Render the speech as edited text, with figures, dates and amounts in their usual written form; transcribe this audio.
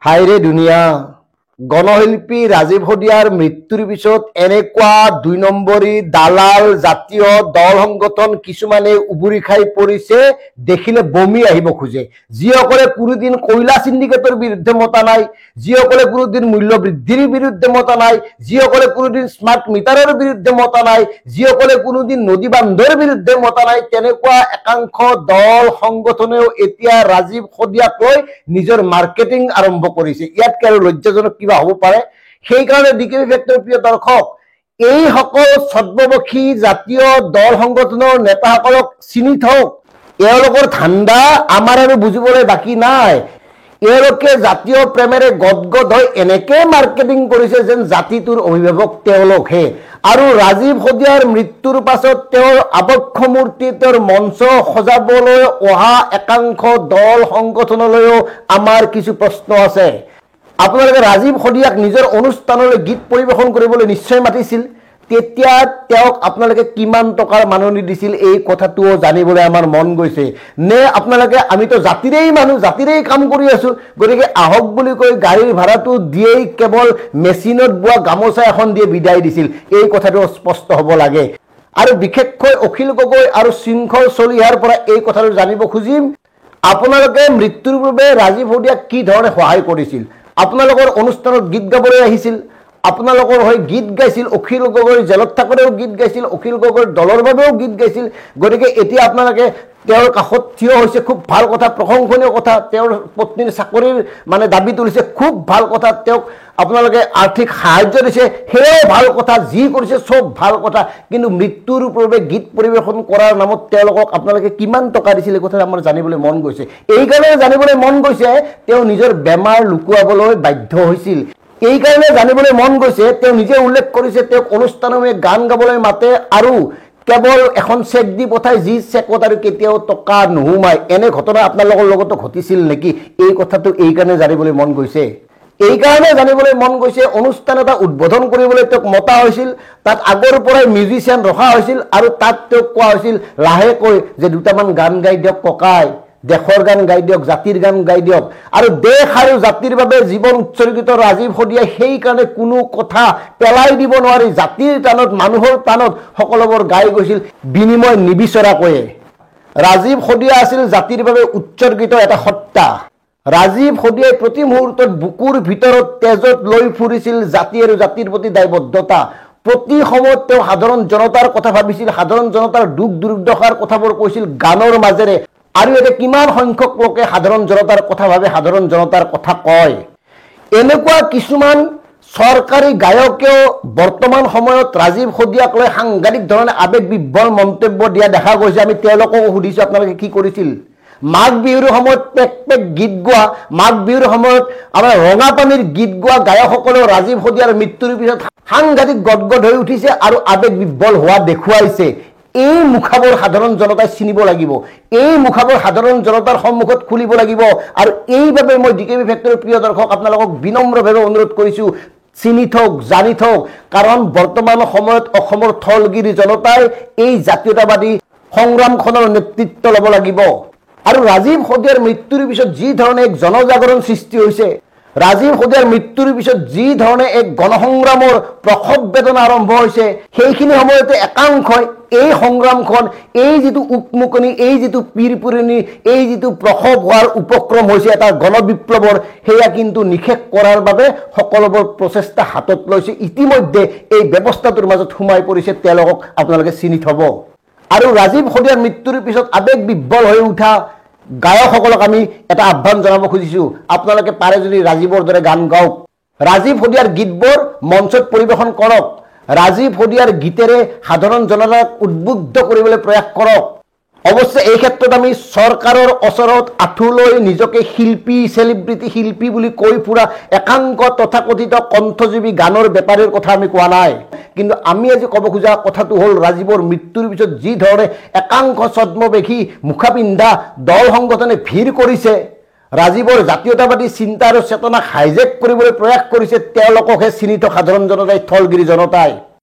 হাইৰে দুনিয়া গণশিল্পী ৰাজীৱ শদিয়াৰ মৃত্যুৰ পিছত এনেকুৱা ২ নম্বৰী দালাল জাতীয় দল সংগঠন কিছুমানে উবুৰি খাই পৰিছে দেখিলে বমি আহিব খোজে যিসকলে কোনোদিন কয়লা সিন্ডিকেটৰ বিৰুদ্ধে মতা নাই যিসকলে কোনোদিন মূল্য বৃদ্ধিৰ বিৰুদ্ধে মতা নাই যিসকলে কোনোদিন স্মাৰ্ট মিটাৰৰ বিৰুদ্ধে মতা নাই যিসকলে কোনোদিন নদী বান্ধৰ বিৰুদ্ধে মতা নাই তেনেকুৱা একাংশ দল সংগঠনেও এতিয়া ৰাজীৱ শদিয়াক লৈ নিজৰ মাৰ্কেটিং আৰম্ভ কৰিছে ইয়াত আৰু লজ্জাজনক কিবা হ'ব পাৰে সেই কাৰণে ডিকেবি ফেক্টৰ প্ৰিয় দৰ্শক এই সকল ছদ্মবক্ষী জাতীয় দল সংগঠনৰ নেতাসকলক চিনি থওক এওঁলোকৰ ধান্দা আমাৰ আৰু বুজিবলৈ বাকী নাই এওঁলোকে জাতীয় প্ৰেমেৰে গদগদ হৈ এনেকে মাৰ্কেটিং কৰিছে যেন জাতিটোৰ অভিভাৱক তেওঁলোকহে আৰু ৰাজীৱ শদিয়াৰ মৃত্যুৰ পাছত তেওঁৰ আবক্ষ মূৰ্তি তেওঁৰ মঞ্চ সজাবলৈ অহা একাংশ দল সংগঠনলৈও আমাৰ কিছু প্ৰশ্ন আছে আপোনালোকে ৰাজীৱ শদিয়াক নিজৰ অনুষ্ঠানলৈ গীত পৰিবেশন কৰিবলৈ নিশ্চয় মাতিছিল তেতিয়া তেওঁক আপোনালোকে কিমান টকাৰ মাননি দিছিল এই কথাটোও জানিবলৈ আমাৰ মন গৈছে নে আপোনালোকে আমিতো জাতিৰেই মানুহ জাতিৰেই কাম কৰি আছো গতিকে আহক বুলি কৈ গাড়ীৰ ভাড়াটো দিয়েই কেৱল মেচিনত বোৱা গামোচা এখন দিয়ে বিদায় দিছিল এই কথাটো স্পষ্ট হ'ব লাগে আৰু বিশেষকৈ অখিল গগৈ আৰু শৃংখল চলিহাৰ পৰা এই কথাটো জানিব খুজিম আপোনালোকে মৃত্যুৰ পূৰ্বে ৰাজীৱ শদিয়াক কি ধৰণে সহায় কৰিছিল আপোনালোকৰ অনুষ্ঠানত গীত গাবলৈ আহিছিল আপোনালোকৰ হৈ গীত গাইছিল অখিল গগৈ জেলত থাকোঁতেও গীত গাইছিল অখিল গগৈৰ দলৰ বাবেও গীত গাইছিল গতিকে এতিয়া আপোনালোকে তেওঁৰ কাষত থিয় হৈছে খুব ভাল কথা প্ৰশংসনীয় কথা তেওঁৰ পত্নীৰ চাকৰিৰ মানে দাবী তুলিছে খুব ভাল কথা তেওঁক আপোনালোকে আৰ্থিক সাহায্য দিছে সেয়াও ভাল কথা যি কৰিছে চব ভাল কথা কিন্তু মৃত্যুৰ পূৰ্বে গীত পৰিবেশন কৰাৰ নামত তেওঁলোকক আপোনালোকে কিমান টকা দিছিল এই কথা আমাৰ জানিবলৈ মন গৈছে এইকাৰণে জানিবলৈ মন গৈছে তেওঁ নিজৰ বেমাৰ লুকুৱাবলৈ বাধ্য হৈছিল এই কাৰণে জানিবলৈ মন গৈছে তেওঁ নিজে উল্লেখ কৰিছে তেওঁক অনুষ্ঠানমে গান গাবলৈ মাতে আৰু কেৱল এখন চেক দি পঠাই যি চেকত আৰু কেতিয়াও টকা নোহোমায় এনে ঘটনা আপোনালোকৰ লগতো ঘটিছিল নেকি এই কথাটো এই কাৰণে জানিবলৈ মন গৈছে এই কাৰণে জানিবলৈ মন গৈছে অনুষ্ঠান এটা উদ্বোধন কৰিবলৈ তেওঁক মতা হৈছিল তাত আগৰ পৰাই মিউজিচিয়ান ৰখা হৈছিল আৰু তাত তেওঁক কোৱা হৈছিল লাহেকৈ যে দুটামান গান গাই দিয়ক ককাই দেশৰ গান গাই দিয়ক জাতিৰ গান গাই দিয়ক আৰু দেশ আৰু জাতিৰ বাবে জীৱন উৎসৰ্গিত ৰাজীৱ শদিয়াই সেই কাৰণে কোনো কথা পেলাই দিব নোৱাৰি জাতিৰ টানত মানুহৰ টানত সকলোবোৰ গাই গৈছিল বিনিময় নিবিচৰাকৈয়ে ৰাজীৱ শদিয়া আছিল জাতিৰ বাবে উৎসৰ্গিত এটা সত্তা ৰাজীৱ শদিয়াই প্ৰতি মুহূৰ্তত বুকুৰ ভিতৰত তেজত লৈ ফুৰিছিল জাতি আৰু জাতিৰ প্ৰতি দায়বদ্ধতা প্ৰতি সময়ত তেওঁ সাধাৰণ জনতাৰ কথা ভাবিছিল সাধাৰণ জনতাৰ দুখ দুৰ্দশাৰ কথাবোৰ কৈছিল গানৰ মাজেৰে আৰু এটা কিমান সংখ্যক লোকে সাধাৰণ জনতাৰ কথা ভাবে সাধাৰণ জনতাৰ কথা কয় এনেকুৱা কিছুমান চৰকাৰী গায়কেও বৰ্তমান সময়ত ৰাজীৱ শদিয়াক লৈ সাংঘাতিক ধৰণে আবেগ বিভ্বৰ মন্তব্য দিয়া দেখা গৈছে আমি তেওঁলোকক সুধিছো আপোনালোকে কি কৰিছিল মাঘ বিহুৰ সময়ত পেক পেক গীত গোৱা মাঘ বিহুৰ সময়ত আমাৰ ৰঙাপানীৰ গীত গোৱা গায়কসকলেও ৰাজীৱ শদিয়াৰ মৃত্যুৰ পিছত সাংঘাতিক গদগদ হৈ উঠিছে আৰু আবেগ বিভ্বৰ হোৱা দেখুৱাইছে এই মুখাবোৰ সাধাৰণ জনতাই চিনিব লাগিব এই মুখাবোৰ সাধাৰণ জনতাৰ সন্মুখত খুলিব লাগিব আৰু এইভাবে মই ডিকেবি ফেক্টৰৰ প্ৰিয় দৰ্শক আপোনালোকক বিনম্ৰভাৱে অনুৰোধ কৰিছো চিনি থওক জানি থওক কাৰণ বৰ্তমান সময়ত অসমৰ থলগিৰি জনতাই এই জাতীয়তাবাদী সংগ্ৰামখনৰ নেতৃত্ব ল'ব লাগিব আৰু ৰাজীৱ শদিয়াৰ মৃত্যুৰ পিছত যি ধৰণে এক জনজাগৰণ সৃষ্টি হৈছে ৰাজীৱ শদিয়াৰ মৃত্যুৰ পিছত যি ধৰণে এক গণসংগ্ৰামৰ প্ৰসৱ বেদনা আৰম্ভ হৈছে সেইখিনি সময়তে একাংশই এই সংগ্ৰামখন এই যিটো উকমুকনি এই যিটো পিৰপুৰণি এই যিটো প্ৰসৱ হোৱাৰ উপক্ৰম হৈছে এটা গণবিপ্লৱৰ সেয়া কিন্তু নিষেধ কৰাৰ বাবে সকলোবোৰ প্ৰচেষ্টা হাতত লৈছে ইতিমধ্যে এই ব্যৱস্থাটোৰ মাজত সোমাই পৰিছে তেওঁলোকক আপোনালোকে চিনি থব আৰু ৰাজীৱ শদিয়াৰ মৃত্যুৰ পিছত আবেগ বিভ্বৰ হৈ উঠা গায়কসকলক আমি এটা আহ্বান জনাব খুজিছো আপোনালোকে পাৰে যদি ৰাজীৱৰ দৰে গান গাওক ৰাজীৱ শদিয়াৰ গীতবোৰ মঞ্চত পৰিবেশন কৰক ৰাজীৱ শদিয়াৰ গীতেৰে সাধাৰণ জনতাক উদ্বুদ্ধ কৰিবলৈ প্ৰয়াস কৰক অৱশ্যে এই ক্ষেত্ৰত আমি চৰকাৰৰ ওচৰত আঁঠু লৈ নিজকে শিল্পী চেলিব্ৰিটি শিল্পী বুলি কৈ ফুৰা একাংশ তথাকথিত কণ্ঠজীৱী গানৰ বেপাৰীৰ কথা আমি কোৱা নাই কিন্তু আমি আজি ক'ব খোজা কথাটো হ'ল ৰাজীৱৰ মৃত্যুৰ পিছত যি ধৰণে একাংশ ছদ্মবেশী মুখা পিন্ধা দল সংগঠনে ভিৰ কৰিছে ৰাজীৱৰ জাতীয়তাবাদী চিন্তা আৰু চেতনাক হাইজেক কৰিবলৈ প্ৰয়াস কৰিছে তেওঁলোককহে চিনি থোৱা সাধাৰণ জনতাই থলগিৰি জনতাই